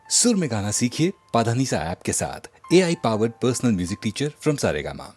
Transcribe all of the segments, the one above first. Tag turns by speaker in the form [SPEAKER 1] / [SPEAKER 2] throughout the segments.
[SPEAKER 1] सुर में गाना सीखिए पाधानीसा ऐप के साथ। AI powered personal music teacher from Saregama.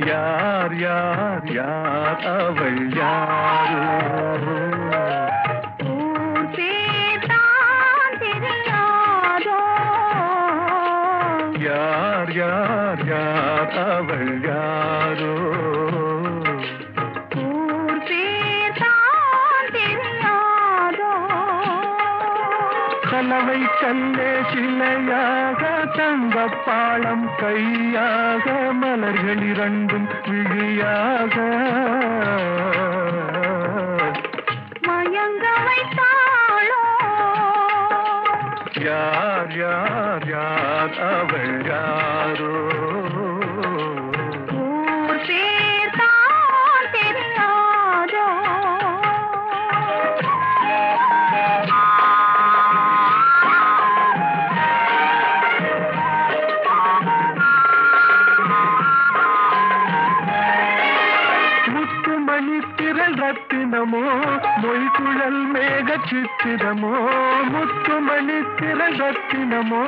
[SPEAKER 2] यार यार यार अवल यारो यार यार यार अवल यारो கலவை கல்லே சிலையாக தங்கப்பாளம் கையாக மலர்கள் இரண்டும் விழியாக
[SPEAKER 3] மயங்க வைத்தாளோ
[SPEAKER 2] யார் யார் யார் அவள் யாரோ ரத்தினமோ மொய்குழல் மேக சித்திரமோ முத்துமணி திரள் ரத்தினமோ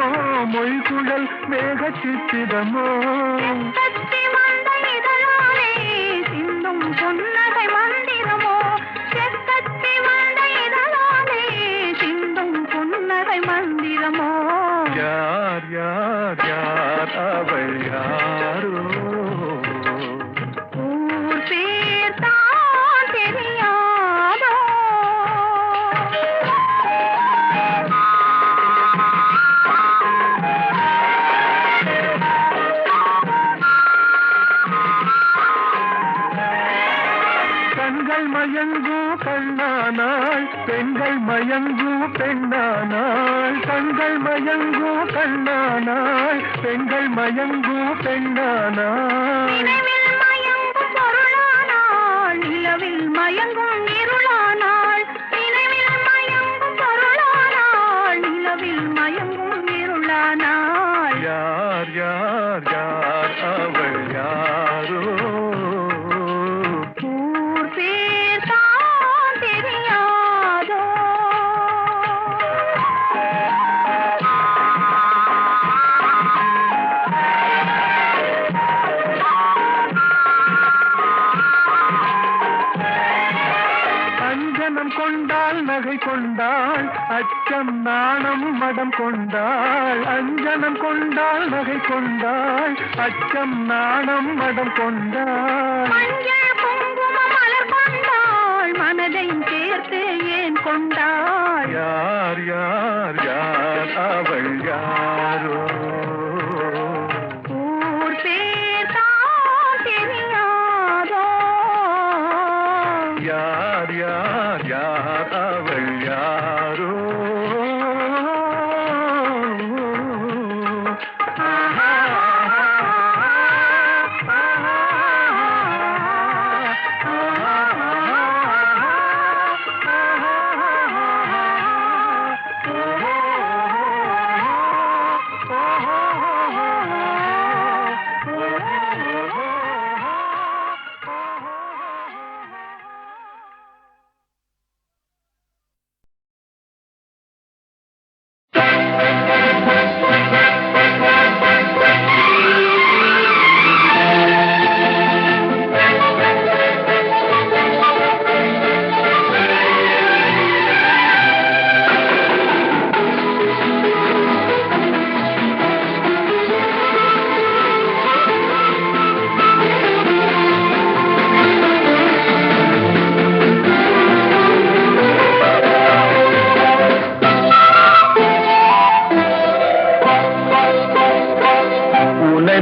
[SPEAKER 2] மொய்குழல் மேக சித்திரமோ
[SPEAKER 3] சிந்தும் பொன்னகை மந்திரமோ செக்கத்தி வந்த இதழாலே சிந்தும் பொன்னகை மந்திரமோ
[SPEAKER 2] யார் யார் யார் அவள் யாரோ மயங்கு கண்ணானாள் பெண்கள் மயங்கு பெண்ணானாள் கண்கள் மயங்கு கண்ணானாள் பெண்கள் மயங்கு பெண்ணானாள்
[SPEAKER 3] மயங்கும் பொருளானாள் நிலவில் மயங்கும் இருளானாள் நினைவில் மயங்கும் பொருளானாள் நிலவில் மயங்கும் இருளானாள்
[SPEAKER 2] யார் யார் யார் அவள் யாரோ கொண்டாள் நகை கொண்டாள் அச்சம் நாணம் மடம் கொண்டாள் அஞ்சனம் கொண்டாள் நகை கொண்டாள் அச்சம் நாணம் மடம் கொண்டாள்
[SPEAKER 3] மலர் கொண்டாள் மனதை சேர்த்து ஏன் கொண்டாள்
[SPEAKER 2] யார் யார் யார் அவள் யாரோ யார் யார் யார் அவள் யாரோ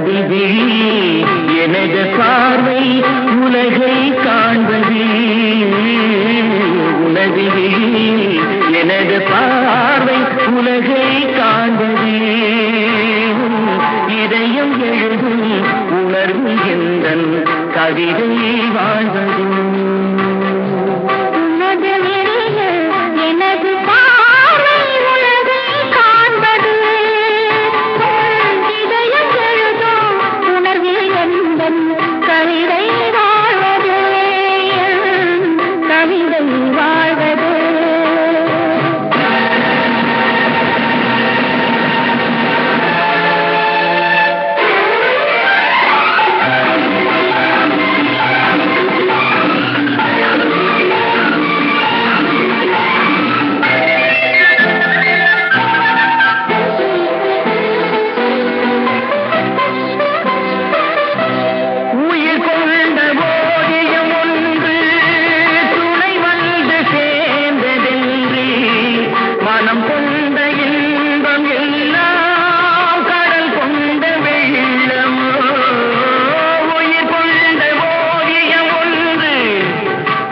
[SPEAKER 4] உனது விழி எனது பார்வை உலகை காண்பது உனது விழி எனது பார்வை உலகை காண்பது இதயம் எழுதும் உணர்வு எந்தன் கவிதை வாழ்வது
[SPEAKER 3] உனது விழியில் எனது பார்வை உலகை காண்பது இதயம் எழுதும் உணர்வில் எந்தன் கவிதை வாழ்வது கவிதை வாழ்வது
[SPEAKER 4] உயிர் கொண்ட ஓவியம் ஒன்று துணை வந்து சேர்ந்ததென்று மனம் கொண்ட இன்பம் எல்லாம் கடல் கொண்ட வெள்ளமோ உயிர் கொண்ட ஓவியம் ஒன்று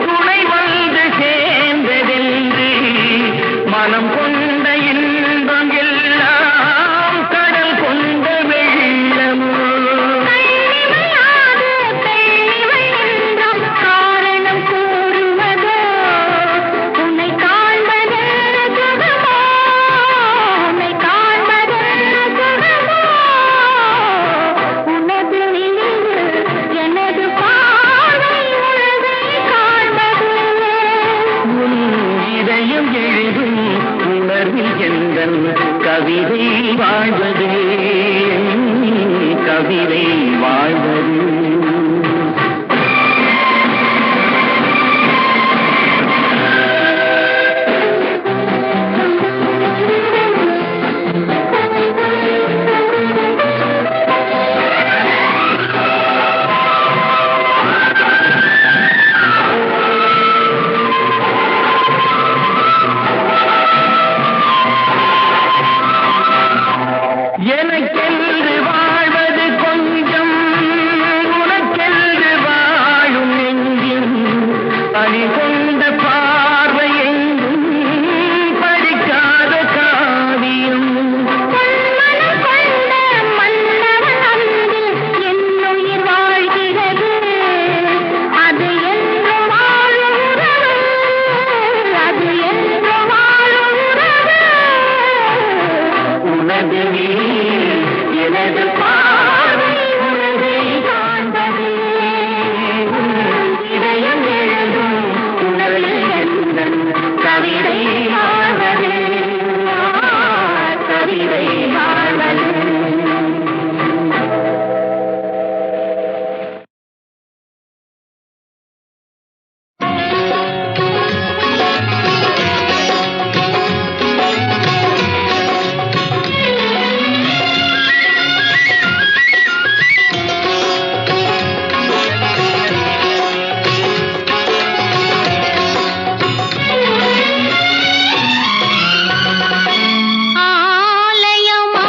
[SPEAKER 4] துணை வந்து சேர்ந்ததென்று மனம் கொண்ட இன்பம் எல்லாம் கடல் கொண்ட வெள்ளமோ
[SPEAKER 3] கண்ணிமையாது பெண்ணிமை என்றால் காரணம் கூறுவதோ உன்னை காண்பதென்ன சுகமோ உன்னை காண்பதென்ன சுகமோ உனது விழியில் எனது பார்வை உலகை காண்பது
[SPEAKER 4] உன் இதயம் எழுதும் உணர்வில் எந்தன் கவிதை வாழ்வது கவிதை வாழ்வது எனக்கென்று வாழ்வது கொஞ்சம் உனக்கென்று வாழும் நெஞ்சும் பணி கொண்ட பார்வை எங்கும் படிக்காத காவியம்
[SPEAKER 3] பொன்மனம் கொண்ட மன்னவன் அன்பில் என்னுயிர் வாழ்கிறது அது என்று வாழும் உறவு அது என்று வாழும் உறவு
[SPEAKER 4] உனது விழி எனது பார்வை உலகை காண்பது இதயம் எழுதும் உணர்வில் எந்தன் கவிதை வாழ்வது கவிதை வாழ்வது
[SPEAKER 3] ஆலயமா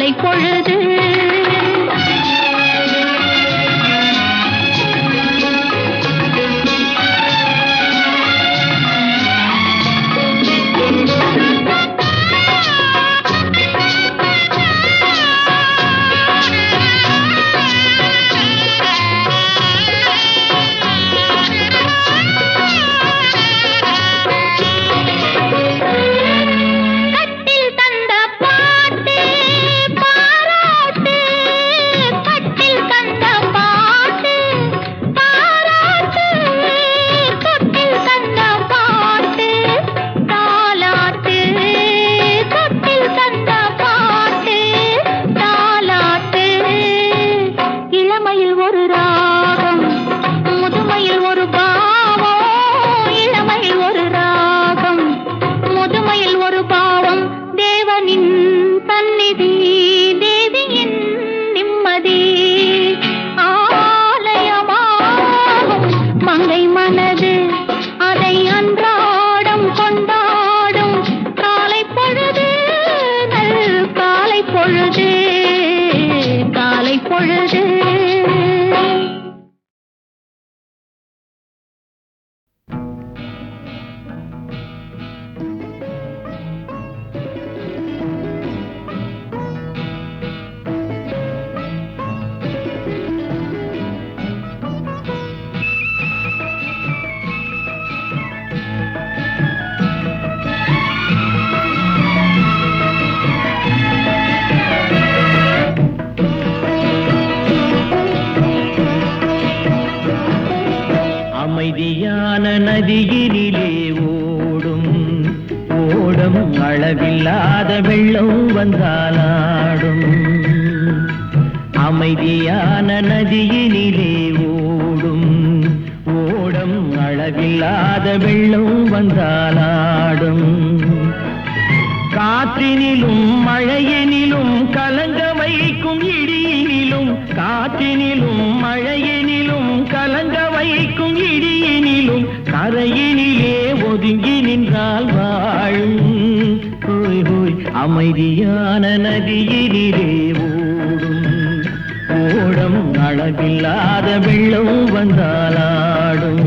[SPEAKER 3] காலை பொழுது
[SPEAKER 4] நதியினிலே ஓடும் ஓடம் அளவில்லாத வெள்ளம் வந்தாலாடும். அமைதியான நதியினிலே ஓடும் ஓடம் அளவில்லாத வெள்ளம் வந்தாலாடும். காற்றினிலும் மழையினிலும் கலங்க வைக்கும் இடியினிலும், காற்றினிலும் மழையினிலும் கலங்க வைக்கும் இடியினிலும், கரையினிலே ஒதுங்கி நின்றால் வாழும். ஹோய் ஹோய் அமைதியான நதியினிலே ஓடும் ஓடம் அளவில்லாத வெள்ளம் வந்தாலாடும்.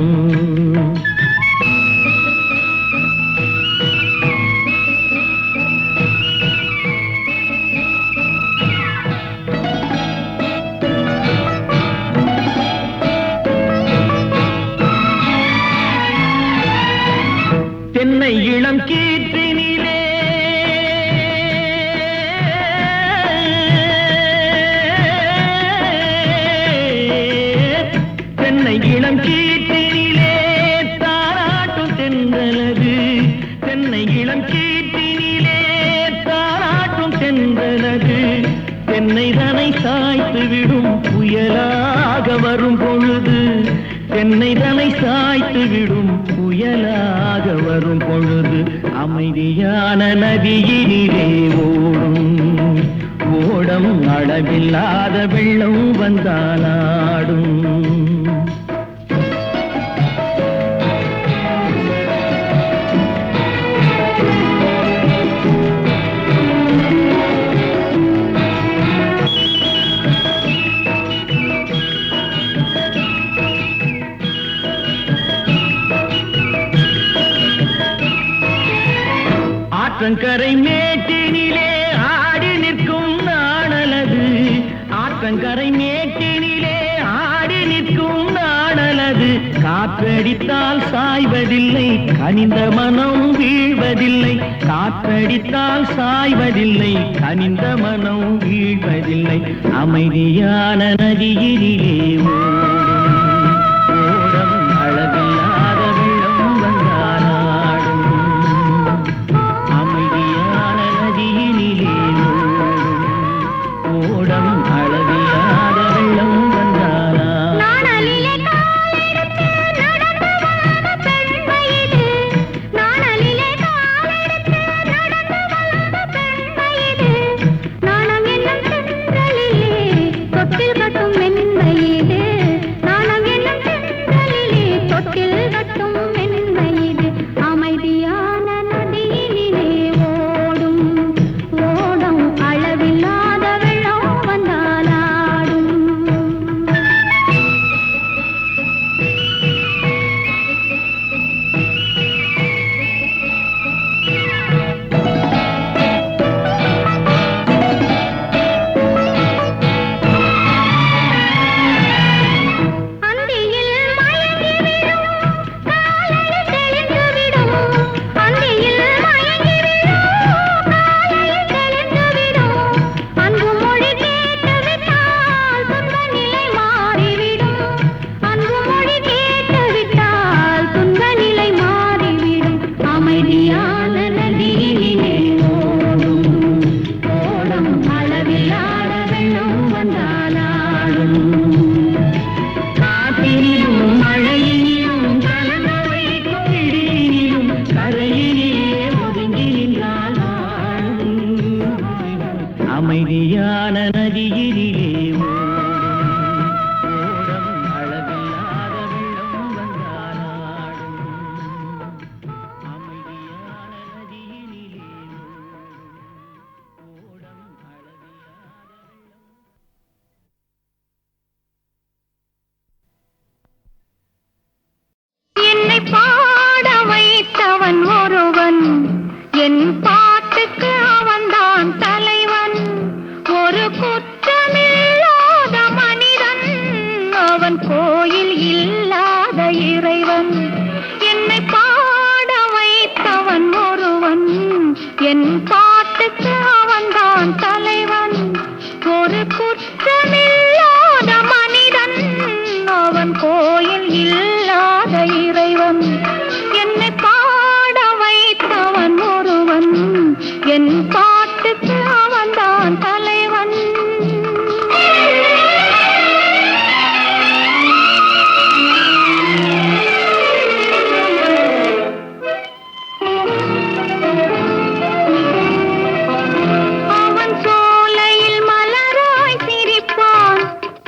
[SPEAKER 4] தென்னை இளம் கீற்றினிலே தென்னை இளம் கீற்றினிலே தாராட்டும் தென்றலது. தென்னை இளம் கீற்றினிலே தாராட்டும் தென்றலது. தென்னை தனை சாய்த்து விடும் புயலாக வரும் பொழுது, தென்னை தனை சாய்த்து விடும் புயலாக வரும் பொழுது, அமைதியான நதியினிலே ஓடும் ஓடம் அளவில்லாத வெள்ளம் வந்தாலாடும். ஆற்றங்கரை மேட்டினிலே ஆடி நிற்கும் நாணலது. ஆற்றங்கரை மேட்டினிலே ஆடி நிற்கும் நாணலது. காற்றடித்தால் சாய்வதில்லை, கனிந்த மனம் வீழ்வதில்லை. காற்றடித்தால் சாய்வதில்லை, கனிந்த மனம் வீழ்வதில்லை. அமைதியான நதியினிலே ஓடம் அளவில்லாத வெள்ளம் வந்தாலாடும். அமைதியான நதியினிலே ஓடம் அளவில்லாத வெள்ளம் வந்தாலாடும்.
[SPEAKER 3] நாணலிலே காலெடுத்து நடந்து வந்த பெண்மையிலே, நாணலிலே காலெடுத்து நடந்து வந்த பெண்மையிலே, நாணம் என்னும் சென்றலிலே தொட்டில் கட்டும் மென்மையிலே,
[SPEAKER 4] அமைதியான நதியினிலே ஓடம் அளவில்லாத வெள்ளம் வந்தாலாடும் அமைதியான நதியினிலே ஓடம் அளவில்லாத
[SPEAKER 3] என்னை பாட வைத்தவன் ஒருவன் என் பாட்டுக்கு அவன்தான் தலைவன் ஒரு குற்றமில்லாத மனிதன் அவன் கோயில் இல்லாத இறைவன் என்னை பாட வைத்தவன் ஒருவன் என் பாட்டுக்கு அவன்தான் தலைவன் ஒரு குற்றமில்லாத மனிதன் அவன் கோயில் இல்லாத இறைவன் என்னை பாட வைத்தவன் ஒருவன் என் பாட்டுக்கு அவன்தான் தலைவன் அவன் சோலையில் மலராய் சிரிப்பான்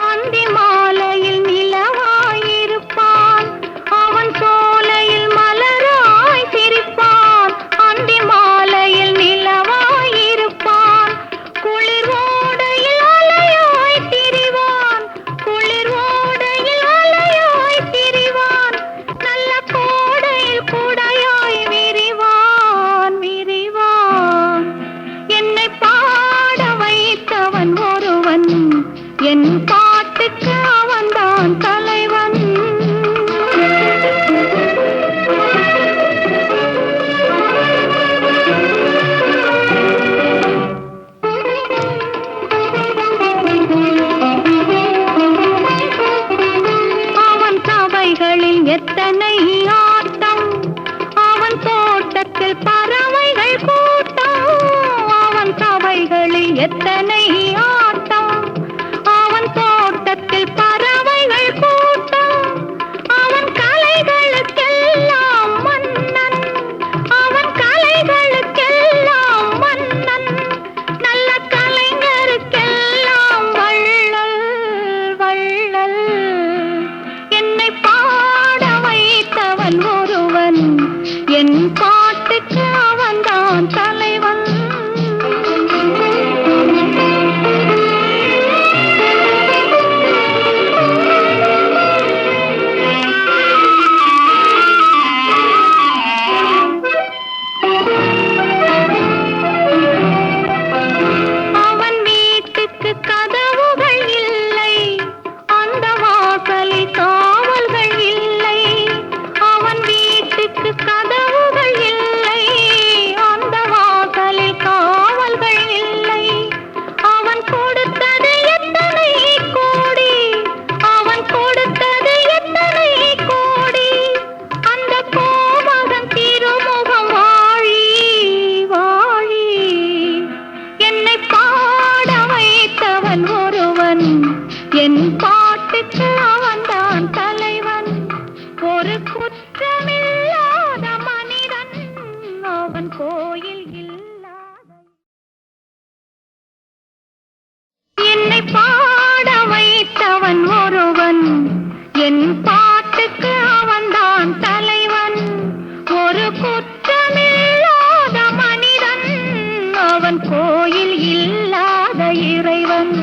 [SPEAKER 3] அந்தி மாலையில் நிலவாய் இருப்பான் அவன் சோலையில் மலராய் சிரிப்பான் அந்தி மாலையில் நிலவாய் இருப்பான் குளிர் ஓடையில் அலையாய் திரிவான் குளிர் ஓடையில் அலையாய் திரிவான் நல்ல கோடையில் குடையாய் விரிவான் விரிவான் என்னை பாட வைத்தவன் ஒருவன் என் பாட்டுக்கு அவன்தான் தலைவன் அவன் சபைகளில் எத்தனை ஆட்டம் அவன் தோட்டத்தில் பறவைகள் கூட்டம் அவன் சபைகளில் எத்தனை ஆட்டம் அவன் தோட்டத்தில் பறவைகள் கூட்டம் அவன் கலைகளுக்கெல்லாம் மன்னன் அவன் கலைகளுக்கெல்லாம் மன்னன் நல்ல கலைஞருக்கெல்லாம் வள்ளல் வள்ளல் என்னை பாட வைத்தவன் ஒருவன் என் பாட்டுக்கு அவன்தான் தலைவன் அவன் வீட்டுக்கு கதவுகள் இல்லை அந்த வாசலில் காவல்கள் இல்லை அவன் வீட்டுக்கு கதவுகள் இல்லை அந்த வாசலில் காவல்கள் இல்லை அவன் கொடுத்தது எத்தனை கோடி அவன் கொடுத்தது எத்தனை கோடி அந்த கோமகன் திருமுகம் வாழி வாழி என்னை பாட வைத்தவன் ஒருவன் என் பாட்டுக்கு அவன்தான் தலைவன் ஒரு குற்றமில்லாத மனிதன் அவன் கோயில் இல்லாத என்னை பாட வைத்தவன் ஒருவன் என் பாட்டுக்கு அவன்தான் தலைவன் ஒரு குற்றமில்லாத மனிதன் அவன் கோயில் இல்லாத இறைவன்